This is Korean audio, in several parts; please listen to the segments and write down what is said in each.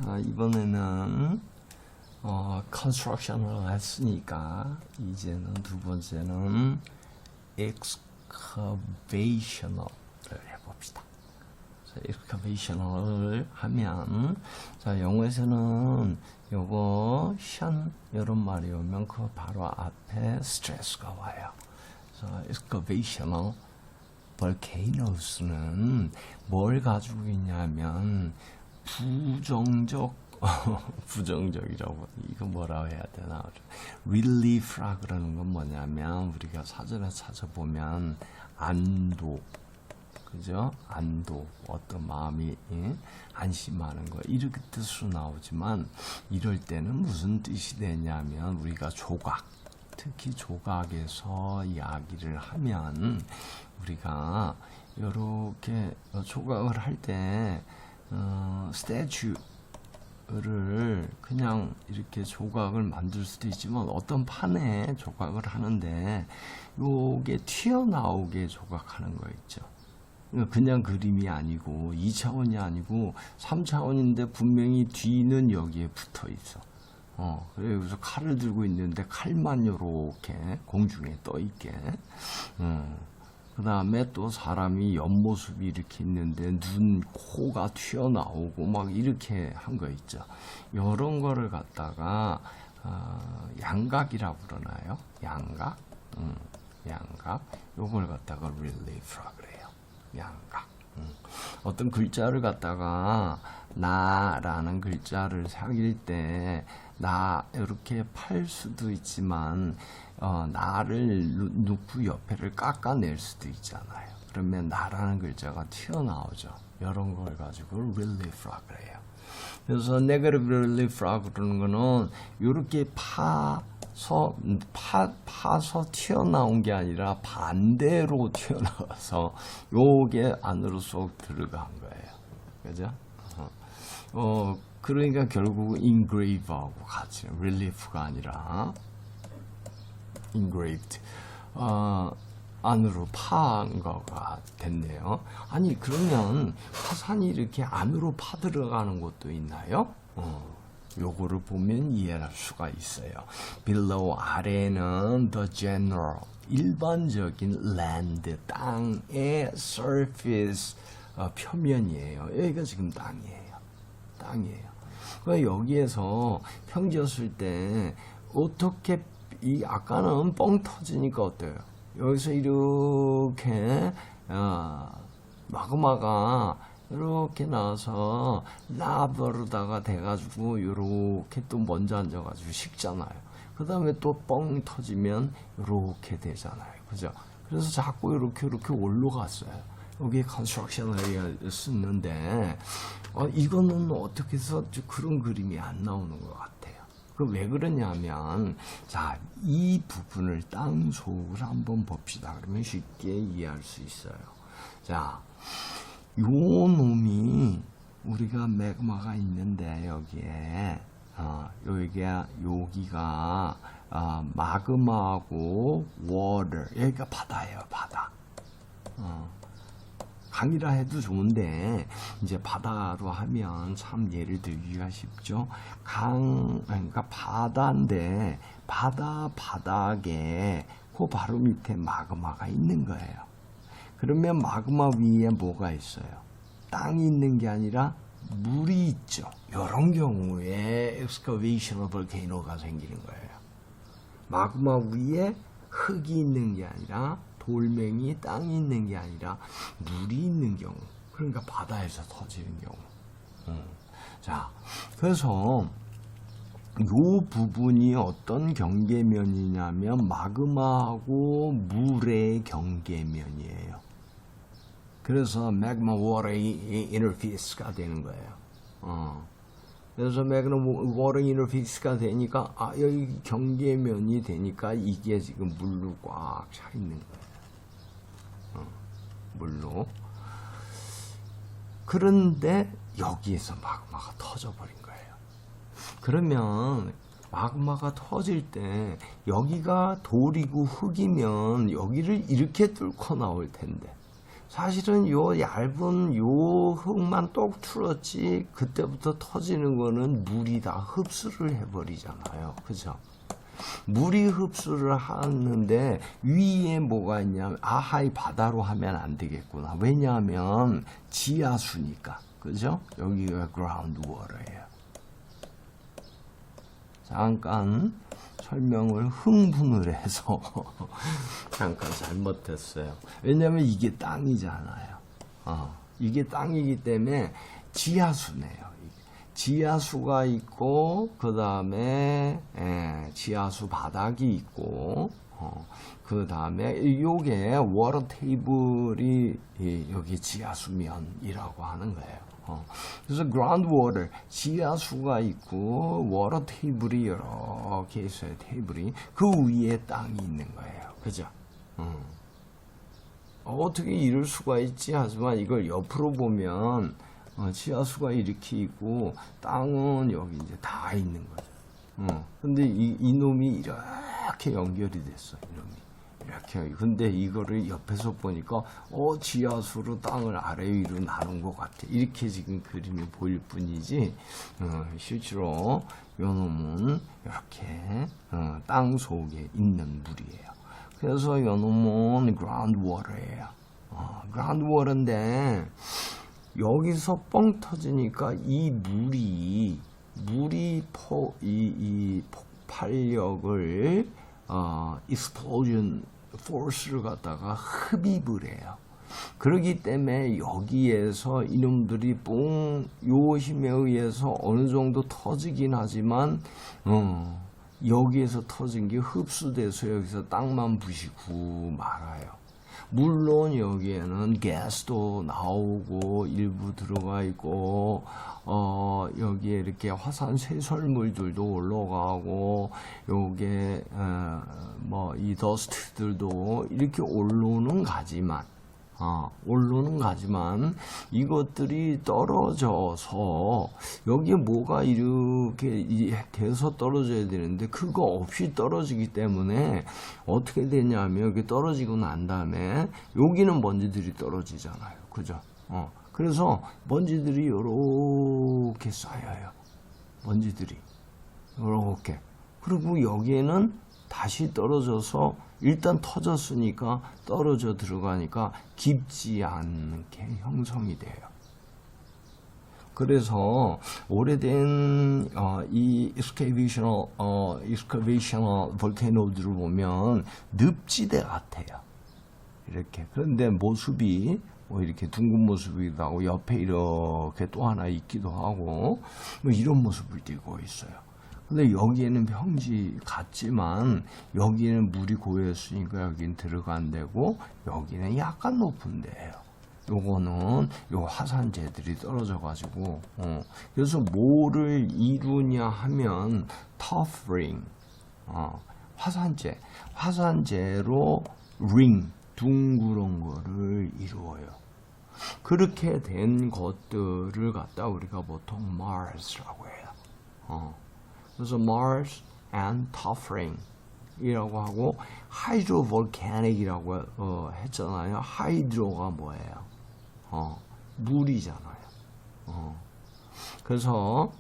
자, 이번에는 construction을 했으니까 이제는 두 번째는 excavation을 해봅시다. 자, excavation을 하면 자, 영어에서는 요거 션 이런 말이 오면 그 바로 앞에 스트레스가 와요. 자, excavational volcanos는 뭘 가지고 있냐면 부정적이라고 이거 뭐라고 해야 되나? relief라 그러는 건 뭐냐면 우리가 사전에 찾아보면 안도, 그죠? 안도, 어떤 마음이 안심하는 거 이렇게 뜻으로 나오지만 이럴 때는 무슨 뜻이 되냐면 우리가 조각, 특히 조각에서 이야기를 하면 우리가 이렇게 조각을 할 때 스태츄를 그냥 이렇게 조각을 만들 수도 있지만 어떤 판에 조각을 하는데 요게 튀어나오게 조각하는 거 있죠. 그냥 그림이 아니고 2차원이 아니고 3차원인데 분명히 뒤는 여기에 붙어 있어. 그래서 칼을 들고 있는데 칼만 요렇게 공중에 떠 있게. 그 다음에 또 사람이 옆모습이 이렇게 있는데 눈, 코가 튀어나오고 막 이렇게 한 거 있죠. 이런 거를 갖다가 양각이라고 그러나요? 양각? 양각. 요걸 갖다가 relief라 그래요. 양각. 어떤 글자를 갖다가 나라는 글자를 새길 때 나 이렇게 팔 수도 있지만 나를 놓고 옆에를 깎아낼 수도 있잖아요. 그러면 나라는 글자가 튀어나오죠. 이런 걸 가지고 relief라 그래요. 그래서 negative relief라 그러는 거는 이렇게 파서 튀어나온 게 아니라 반대로 튀어나와서 요게 안으로 쏙 들어간 거예요. 그죠? 그러니까 결국 engrave하고 같이 relief가 아니라 engraved 안으로 파한 거가 됐네요. 아니 그러면 화산이 이렇게 안으로 파 들어가는 것도 있나요? 요거를 보면 이해할 수가 있어요. below 아래는 the general 일반적인 land 땅의 surface 표면이에요. 여기가 지금 땅이에요. 그러니까 여기에서 평 지었을 때 어떻게 이 아까는 뻥 터지니까 어때요? 여기서 이렇게 마그마가 이렇게 나와서 라버로다가 돼가지고 이렇게 또 먼저 앉아가지고 식잖아요. 그 다음에 또 뻥 터지면 이렇게 되잖아요. 그죠? 그래서 자꾸 이렇게 올라갔어요. 여기에 컨스트럭션을 쓰는데 이거는 어떻게 해서 그런 그림이 안 나오는 것 같아요. 왜 그러냐면 자, 이 부분을 땅 속을 한번 봅시다. 그러면 쉽게 이해할 수 있어요. 자, 요 놈이 우리가 매그마가 있는데 여기에 여기가 마그마하고 water 여기가 바다예요. 바다. 강이라 해도 좋은데 이제 바다로 하면 참 예를 들기가 쉽죠. 그러니까 바다인데 바닥에 그 바로 밑에 마그마가 있는 거예요. 그러면 마그마 위에 뭐가 있어요? 땅이 있는 게 아니라 물이 있죠. 이런 경우에 excavational volcano가 생기는 거예요. 마그마 위에 흙이 있는 게 아니라 돌멩이, 땅이 있는 게 아니라 물이 있는 경우, 그러니까 바다에서 터지는 경우. 자, 그래서 요 부분이 어떤 경계면이냐면 마그마하고 물의 경계면이에요. 그래서 magma water interface가 되는 거예요. 그래서 magma water interface가 되니까 여기 경계면이 되니까 이게 지금 물로 꽉 차 있는 거예요. 물로. 그런데 여기에서 마그마가 터져버린 거예요. 그러면 마그마가 터질 때 여기가 돌이고 흙이면 여기를 이렇게 뚫고 나올 텐데 사실은 요 얇은 요 흙만 똑 틀었지 그때부터 터지는 거는 물이 다 흡수를 해버리잖아요. 그죠? 물이 흡수를 하는데 위에 뭐가 있냐면 아하이 바다로 하면 안 되겠구나. 왜냐하면 지하수니까. 그죠? 여기가 ground water예요. 잠깐 설명을 흥분을 해서 잠깐 잘못했어요. 왜냐면 이게 땅이잖아요. 이게 땅이기 때문에 지하수네요. 지하수가 있고 그 다음에 지하수 바닥이 있고 그 다음에 요게 워터 테이블이 여기 지하수면이라고 하는 거예요. 그래서 ground water 지하수가 있고 워터 테이블이 이렇게 있어요. 테이블이 그 위에 땅이 있는 거예요. 그죠? 어떻게 이럴 수가 있지? 하지만 이걸 옆으로 보면 지하수가 이렇게 있고 땅은 여기 이제 다 있는 거죠. 근데 이놈이 이렇게 연결이 됐어. 이놈이 이렇게. 근데 이거를 옆에서 보니까 지하수로 땅을 아래 위로 나눈 것 같아. 이렇게 지금 그림이 보일 뿐이지 실제로 요놈은 이렇게 땅 속에 있는 물이에요. 그래서 요놈은 ground water예요. ground water인데 여기서 뻥 터지니까 이 물이 이 폭발력을 explosion force를 갖다가 흡입을 해요. 그렇기 때문에 여기에서 이놈들이 요 힘에 의해서 어느 정도 터지긴 하지만 여기에서 터진 게 흡수돼서 여기서 땅만 부시고 말아요. 물론 여기에는 가스도 나오고 일부 들어가 있고 여기에 이렇게 화산 쇄설물들도 올라가고 요게 뭐 이 더스트들도 이렇게 올라오는 가지만 이것들이 떨어져서 여기에 뭐가 이렇게 돼서 떨어져야 되는데 그거 없이 떨어지기 때문에 어떻게 되냐면 여기 떨어지고 난 다음에 여기는 먼지들이 떨어지잖아요. 그죠? 그래서 먼지들이 이렇게 쌓여요. 먼지들이 이렇게. 그리고 여기에는 다시 떨어져서 일단 터졌으니까 떨어져 들어가니까 깊지 않게 형성이 돼요. 그래서 오래된 이 excavational volcano들을 보면 늪지대 같아요. 이렇게. 그런데 모습이 뭐 이렇게 둥근 모습이기도 하고 옆에 이렇게 또 하나 있기도 하고 뭐 이런 모습을 띠고 있어요. 근데 여기에는 평지 같지만 여기에는 물이 고였으니까 여기는 들어가 안 되고 여기는 약간 높은 데예요. 요거는 요 화산재들이 떨어져 가지고 그래서 뭐를 이루냐 하면 터프링 화산재로 링 둥그런 거를 이루어요. 그렇게 된 것들을 갖다 우리가 보통 Mars라고 해요. 그래서 Mars and Tuffering 이라고 하고 Hydrovolcanic이라고 했잖아요. 하이드로가 뭐예요? 물이잖아요. 그래서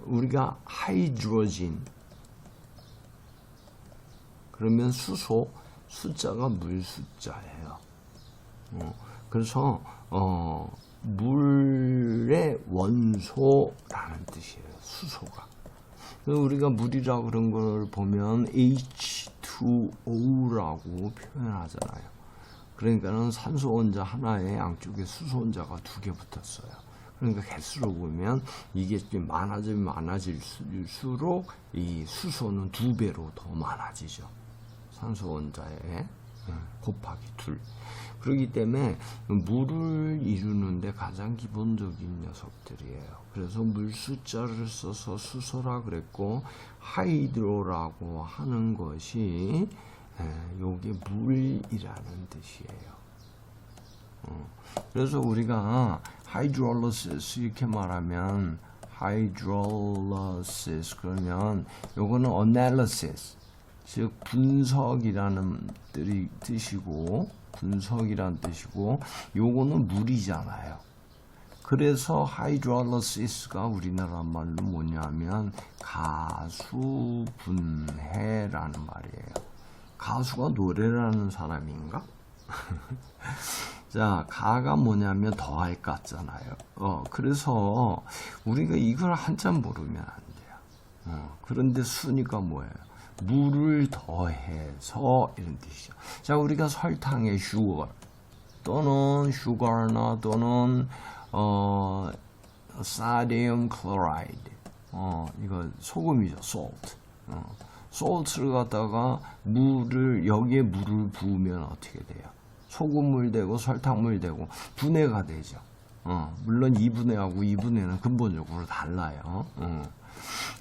우리가 하이드로진 그러면 수소 숫자가 물 숫자예요. 그래서 물의 원소라는 뜻이에요. 수소가. 우리가 물이라고 그런 걸 보면 H2O라고 표현하잖아요. 그러니까는 산소 원자 하나에 양쪽에 수소 원자가 2개 붙었어요. 그러니까 개수로 보면 이게 많아질수록 이 수소는 2배로 더 많아지죠. 산소 원자에 곱하기 2. 그렇기 때문에 물을 이루는데 가장 기본적인 녀석들이에요. 그래서 물 숫자를 써서 수소라 그랬고 하이드로라고 하는 것이 요게 물이라는 뜻이에요. 그래서 우리가 hydrolysis 이렇게 말하면 hydrolysis 그러면 요거는 analysis 즉 분석이라는 뜻이고 분석이라는 뜻이고 요거는 물이잖아요. 그래서 하이드롤리시스가 우리나라 말로 뭐냐면 가수분해라는 말이에요. 가수가 노래를 하는 사람인가? 자, 가가 뭐냐면 더할 같잖아요. 그래서 우리가 이걸 한참 모르면 안 돼요. 그런데 순위가 뭐예요? 물을 더해서 이런 뜻이죠. 자, 우리가 설탕에 슈거 또는 슈거나 또는 sodium chloride 이거 소금이죠. salt. salt를 갖다가 여기에 물을 부으면 어떻게 돼요? 소금물 되고 설탕물 되고 분해가 되죠. 물론 2분해하고 2분해는 근본적으로 달라요.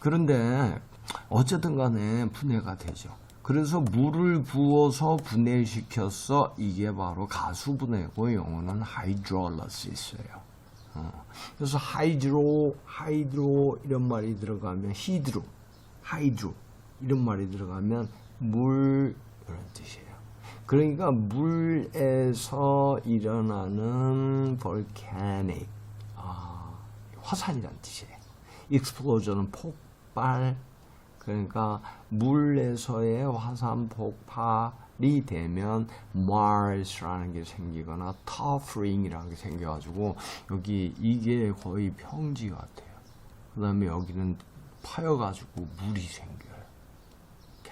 그런데 어쨌든 간에 분해가 되죠. 그래서 물을 부어서 분해시켰어. 이게 바로 가수분해고 영어는 하이드롤리시스예요. 그래서 하이드로 이런 말이 들어가면 하이드로 이런 말이 들어가면 물 이런 뜻이에요. 그러니까 물에서 일어나는 볼카닉 화산이란 뜻이에요. explosion은 폭발. 그러니까 물에서의 화산 폭발이 되면 Mars라는 게 생기거나 터프링이라는 게 생겨가지고 여기 이게 거의 평지 같아요. 그 다음에 여기는 파여가지고 물이 생겨요.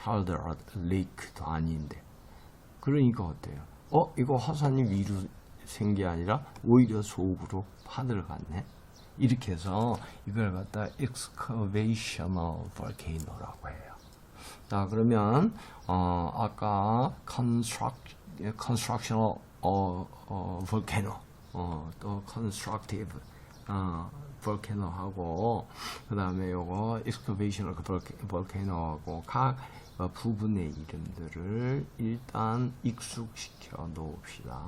칼데라 레이크도 아닌데. 그러니까 어때요? 이거 화산이 위로 생긴 게 아니라 오히려 속으로 파들어갔네. 이렇게 해서 이걸 갖다 excavational volcano라고 해요. 자, 그러면 아까 constructional volcano 또 constructive volcano하고 그 다음에 요거 excavational volcano하고 각 부분의 이름들을 일단 익숙시켜 놓읍시다.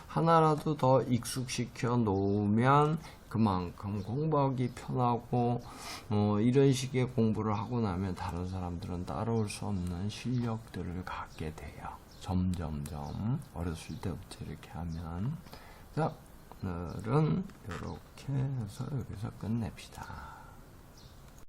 하나라도 더 익숙시켜 놓으면 그만큼 공부하기 편하고 이런 식의 공부를 하고 나면 다른 사람들은 따라올 수 없는 실력들을 갖게 돼요. 점점점 어렸을 때부터 이렇게 하면 자, 오늘은 이렇게 해서 여기서 끝냅시다.